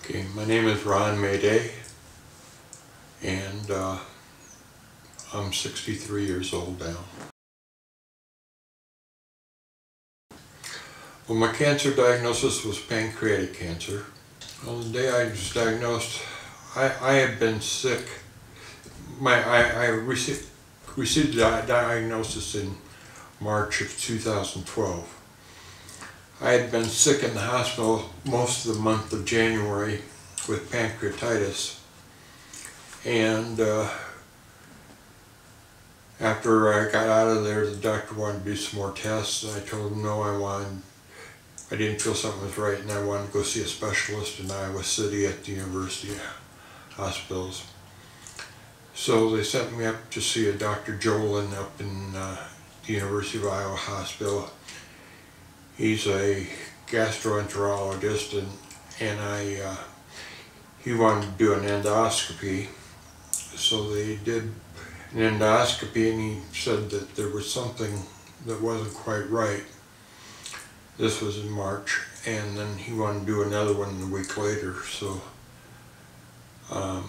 Okay, my name is Maday, and I'm 63 years old now. Well, my cancer diagnosis was pancreatic cancer. On the day I was diagnosed, I had been sick. I received the diagnosis in March of 2012. I had been sick in the hospital most of the month of January with pancreatitis, and after I got out of there, the doctor wanted to do some more tests, and I told him no, I didn't feel something was right, and I wanted to go see a specialist in Iowa City at the university hospitals. So they sent me up to see a Dr. Jolin up in the University of Iowa Hospital. He's a gastroenterologist, and he wanted to do an endoscopy. So they did an endoscopy, and he said that there was something that wasn't quite right. This was in March, and then he wanted to do another one a week later. So a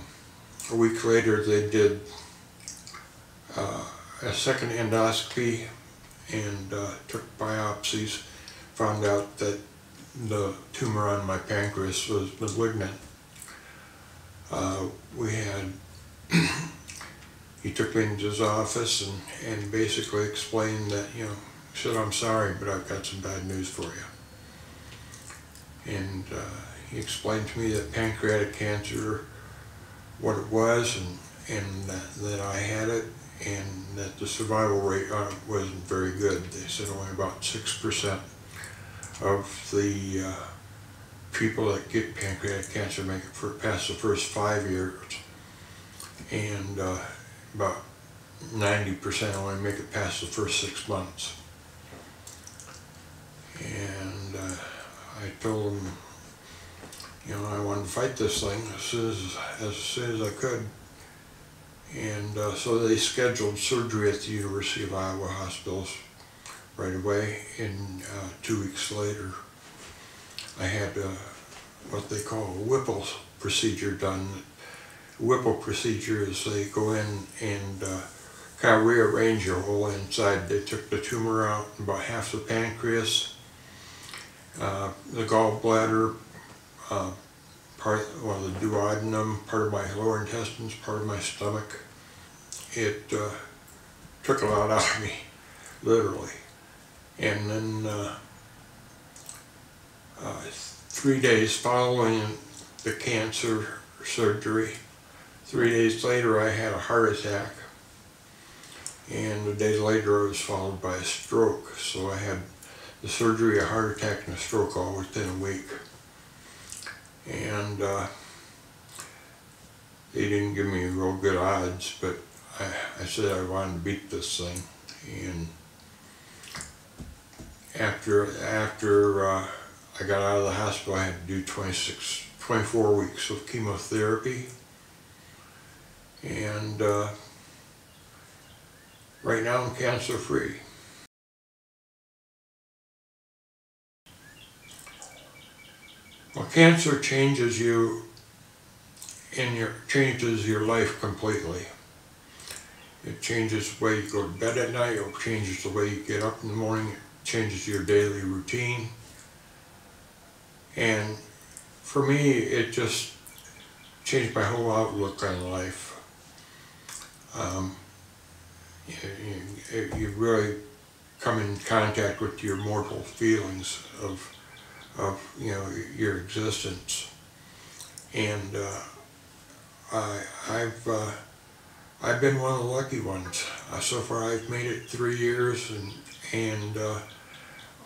week later they did a second endoscopy and took biopsies. Found out that the tumor on my pancreas was malignant. He took me into his office and basically explained that, he said, "I'm sorry, but I've got some bad news for you." And he explained to me that pancreatic cancer, what it was, and that I had it, and that the survival rate wasn't very good. They said only about 6% of the people that get pancreatic cancer make it past the first 5 years, and about 90% only make it past the first 6 months. And I told him, I wanted to fight this thing as soon as I could. And so they scheduled surgery at the University of Iowa hospitals right away, and 2 weeks later I had what they call a Whipple procedure done. A Whipple procedure is they go in and kind of rearrange your whole inside. They took the tumor out, about half the pancreas, the gallbladder, the duodenum, part of my lower intestines, part of my stomach. It took a lot out of me, literally. And then 3 days following the cancer surgery, 3 days later I had a heart attack, and a day later I was followed by a stroke. So I had the surgery, a heart attack, and a stroke all within a week. And they didn't give me real good odds, but I said I wanted to beat this thing. And after I got out of the hospital, I had to do 24 weeks of chemotherapy. And right now I'm cancer free. Well, cancer changes you changes your life completely. It changes the way you go to bed at night, it changes the way you get up in the morning, it changes your daily routine. And for me, it just changed my whole outlook on life. You really come in contact with your mortal feelings of your existence. And I've been one of the lucky ones. So far I've made it 3 years, and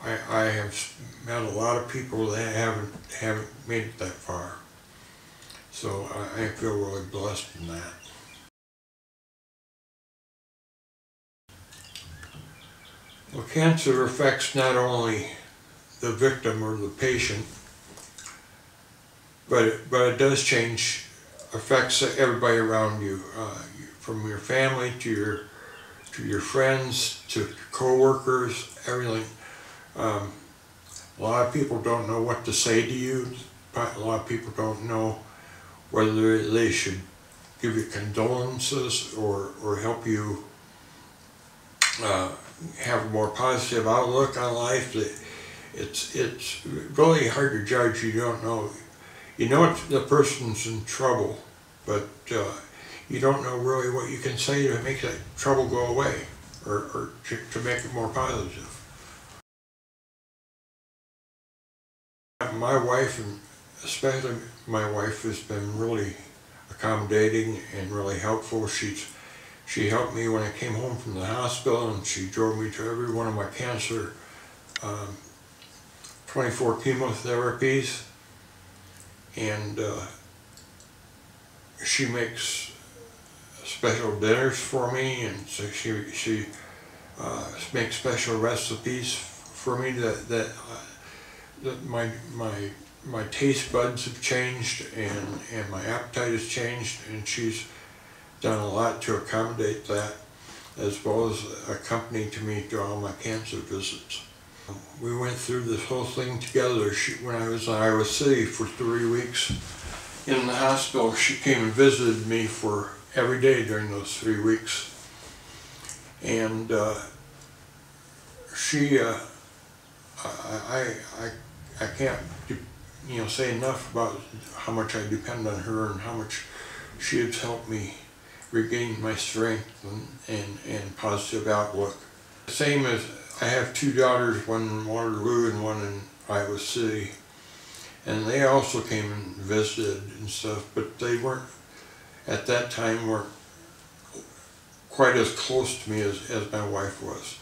I have met a lot of people that haven't made it that far. So I feel really blessed in that. Well, cancer affects not only the victim or the patient, but it does affects everybody around you, from your family to your friends to co-workers, everything. A lot of people don't know what to say to you a lot of people don't know whether they should give you condolences or help you have a more positive outlook on life. It's really hard to judge. You don't know. You know the person's in trouble, but you don't know really what you can say to make that trouble go away or to make it more positive. My wife, and especially my wife, has been really accommodating and really helpful. She helped me when I came home from the hospital, and she drove me to every one of my cancer 24 chemotherapies, and she makes special dinners for me, and so she makes special recipes for me that my taste buds have changed and my appetite has changed, and she's done a lot to accommodate that, as well as accompany to me to all my cancer visits. We went through this whole thing together. When I was in Iowa City for 3 weeks in the hospital, she came and visited me for every day during those 3 weeks. And I can't say enough about how much I depend on her and how much she has helped me regain my strength and positive outlook. Same as I have 2 daughters, one in Waterloo and one in Iowa City, and they also came and visited and stuff, but they weren't, at that time, weren't quite as close to me as my wife was.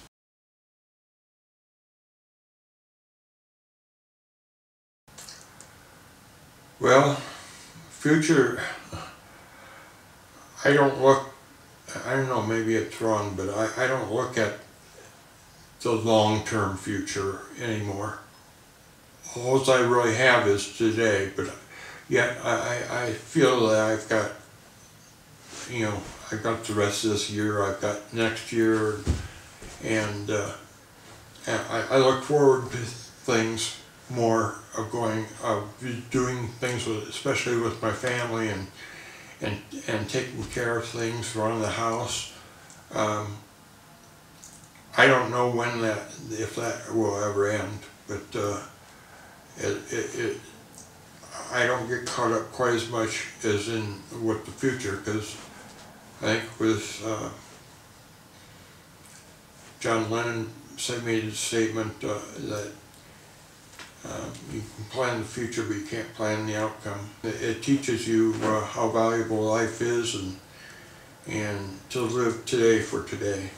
Well, future, I don't know, maybe it's wrong, but I don't look at the long-term future anymore. All I really have is today, but yet I feel that I've got, I've got the rest of this year, I've got next year, and I look forward to things more of doing things especially with my family and taking care of things around the house. I don't know if that will ever end, but I don't get caught up quite as much as in with the future, because I think with John Lennon made a statement that you can plan the future, but you can't plan the outcome. It teaches you how valuable life is and to live today for today.